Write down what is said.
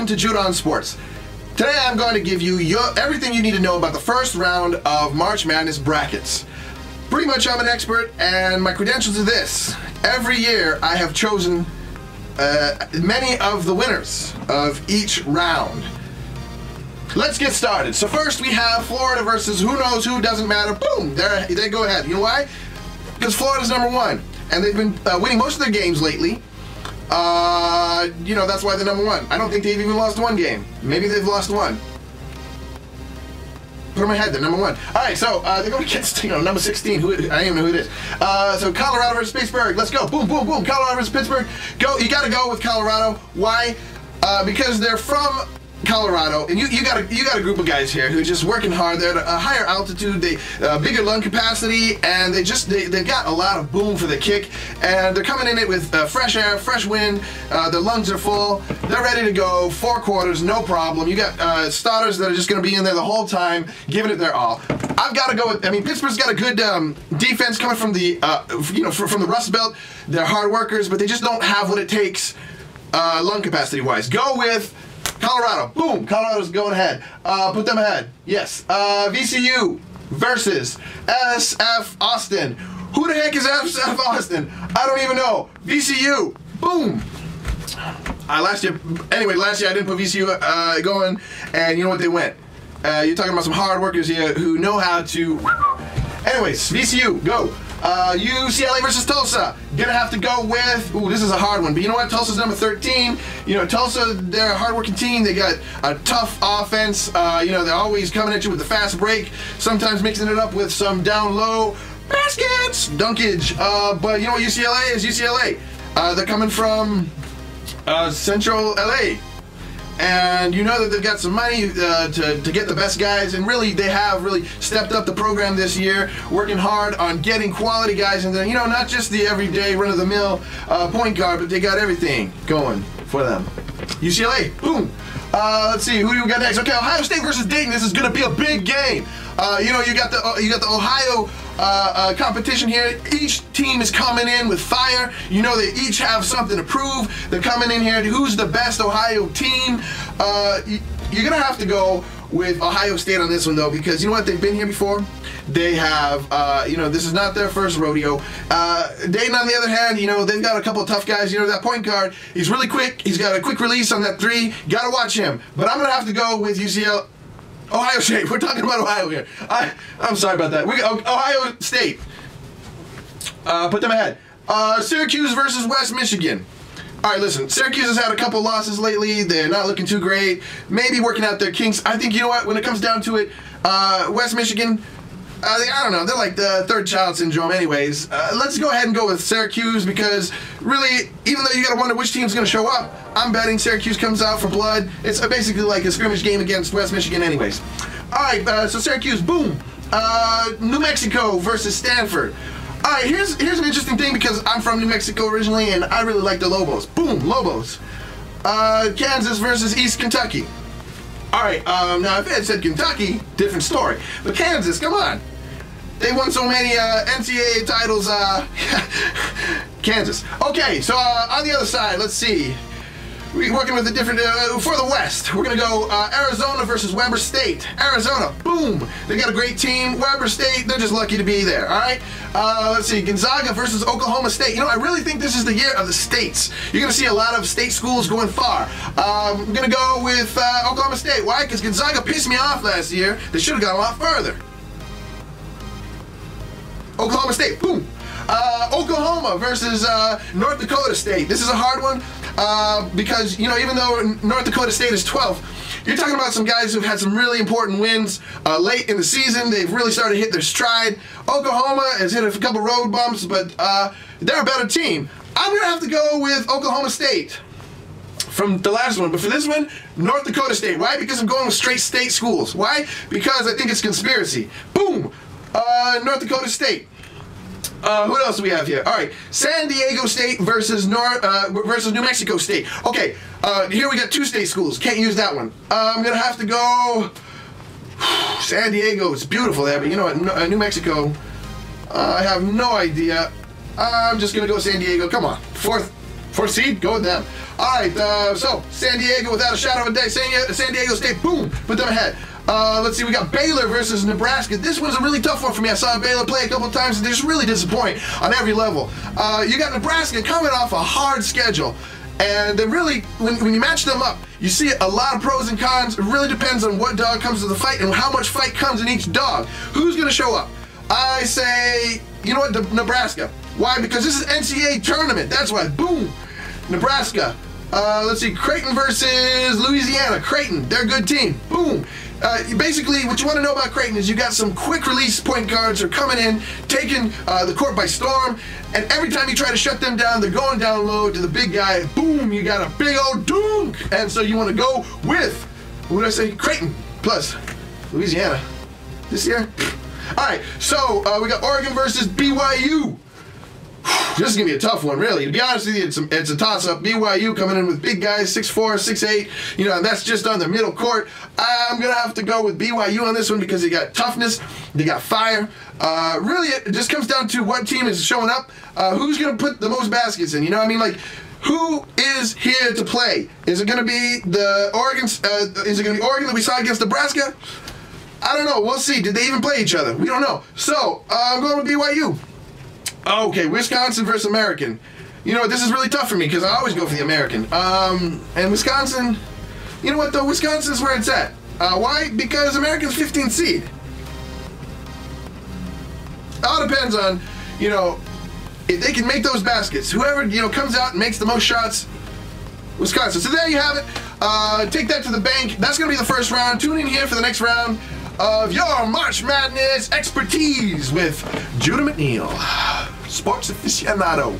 to Judon Sports. Today I'm going to give you everything you need to know about the first round of March Madness brackets. Pretty much I'm an expert, and my credentials are this. Every year I have chosen many of the winners of each round. Let's get started. So first we have Florida versus who knows who, doesn't matter. Boom, they go ahead. You know why? Because Florida's #1, and they've been winning most of their games lately. You know, that's why they're #1. I don't think they've even lost one game. Maybe they've lost one. Put in my head, they're #1. Alright, so they're going against, number 16. I don't even know who it is. So Colorado versus Pittsburgh. Let's go. Boom, boom, boom. Colorado versus Pittsburgh. Go. You got to go with Colorado. Why? Because they're from Colorado, and you got a group of guys here who are just working hard. They're at a higher altitude, bigger lung capacity, and they've got a lot of boom for the kick, and they're coming in it with fresh air, fresh wind. Their lungs are full. They're ready to go 4 quarters, no problem. You got starters that are just going to be in there the whole time, giving it their all. I've got to go with. I mean, Pittsburgh's got a good defense coming from the from the Rust Belt. They're hard workers, but they just don't have what it takes lung capacity wise. Go with Colorado. Boom. Colorado's going ahead. Put them ahead. Yes. VCU versus SF Austin. Who the heck is SF Austin? I don't even know. VCU. Boom. Last year I didn't put VCU going, and you know what they went? You're talking about some hard workers here who know how to. Anyways, VCU, go. UCLA versus Tulsa. Gonna have to go with, ooh, this is a hard one, but you know what? Tulsa's number 13. Tulsa, they're a hardworking team. They got a tough offense. They're always coming at you with a fast break, sometimes mixing it up with some down low baskets, dunkage. But you know what UCLA is? UCLA. They're coming from Central LA. And you know that they've got some money to get the best guys, and really they have really stepped up the program this year, working hard on getting quality guys, and then not just the everyday run-of-the-mill point guard, but they got everything going for them. UCLA, boom. Let's see, who do we got next? Okay, Ohio State versus Dayton. This is going to be a big game. You got the Ohio competition here. Each team is coming in with fire. They each have something to prove. They're coming in here. Who's the best Ohio team? You're gonna have to go with Ohio State on this one though, because you know what? They've been here before. They have, this is not their first rodeo. Dayton, on the other hand, they've got a couple of tough guys. That point guard, he's really quick. He's got a quick release on that 3. Gotta watch him. But I'm gonna have to go with Ohio State. We're talking about Ohio here. I'm sorry about that. Ohio State. Put them ahead. Syracuse versus West Michigan. All right, listen. Syracuse has had a couple losses lately. They're not looking too great. Maybe working out their kinks. I think, you know what? When it comes down to it, West Michigan, I don't know. They're like the third child syndrome anyways. Let's go ahead and go with Syracuse, because really, even though you got to wonder which team's going to show up, I'm betting Syracuse comes out for blood. It's basically like a scrimmage game against West Michigan anyways. All right, so Syracuse, boom. New Mexico versus Stanford. All right, here's an interesting thing, because I'm from New Mexico originally, and I really like the Lobos. Boom, Lobos. Kansas versus East Kentucky. All right, now if it had said Kentucky, different story. But Kansas, come on. They won so many NCAA titles, Kansas. Okay, so on the other side, let's see. We're working with a different, for the West, we're going to go Arizona versus Weber State. Arizona, boom. They got a great team. Weber State, they're just lucky to be there, all right? Let's see, Gonzaga versus Oklahoma State. I really think this is the year of the states. You're going to see a lot of state schools going far. I'm going to go with Oklahoma State. Why? Because Gonzaga pissed me off last year. They should have gone a lot further. Oklahoma State, boom. Oklahoma versus North Dakota State. This is a hard one because, even though North Dakota State is 12th, you're talking about some guys who've had some really important wins late in the season. They've really started to hit their stride. Oklahoma has hit a couple road bumps, but they're a better team. I'm going to have to go with Oklahoma State from the last one, but for this one, North Dakota State. Why? Because I'm going with straight state schools. Why? Because I think it's conspiracy. Boom! North Dakota State. Who else do we have here? All right, San Diego State versus New Mexico State. Okay, here we got 2 state schools. Can't use that one. I'm gonna have to go San Diego. It's beautiful there, but you know what? New Mexico. I have no idea. I'm just gonna go San Diego. Come on, 4th Fourth seed, go with them. All right, so San Diego, without a shadow of a doubt, San Diego State, boom, put them ahead. Let's see, we got Baylor versus Nebraska. This one's a really tough one for me. I saw Baylor play a couple of times, and they're just really disappointing on every level. You got Nebraska coming off a hard schedule, and they really, when you match them up, you see a lot of pros and cons. It really depends on what dog comes to the fight and how much fight comes in each dog. Who's going to show up? I say, you know what, Nebraska. Why? Because this is NCAA tournament. That's why. Boom. Nebraska. Let's see, Creighton versus Louisiana. Creighton, they're a good team. Boom. Basically, what you want to know about Creighton is you got some quick release point guards who are coming in, taking the court by storm, and every time you try to shut them down, they're going down low to the big guy. Boom, you got a big old dunk. And so you want to go with, what did I say? Creighton plus Louisiana this year. All right, so we got Oregon versus BYU. This is going to be a tough one, really. To be honest with you, it's a toss-up. BYU coming in with big guys, 6'4", 6'8", you know, and that's just on the middle court. I'm going to have to go with BYU on this one because they got toughness, they got fire. Really, it just comes down to what team is showing up, who's going to put the most baskets in, you know what I mean? Like, who is here to play? Is it going to be the Oregon, is it going to be Oregon that we saw against Nebraska? I don't know. We'll see. Did they even play each other? We don't know. So, I'm going with BYU. Okay, Wisconsin versus American. You know what, this is really tough for me because I always go for the American. And Wisconsin, you know what though, Wisconsin is where it's at. Why? Because American's 15th seed. It all depends on, you know, if they can make those baskets. Whoever, you know, comes out and makes the most shots, Wisconsin. So there you have it. Take that to the bank. That's going to be the first round. Tune in here for the next round of your March Madness expertise with Judah McNeil, sports aficionado.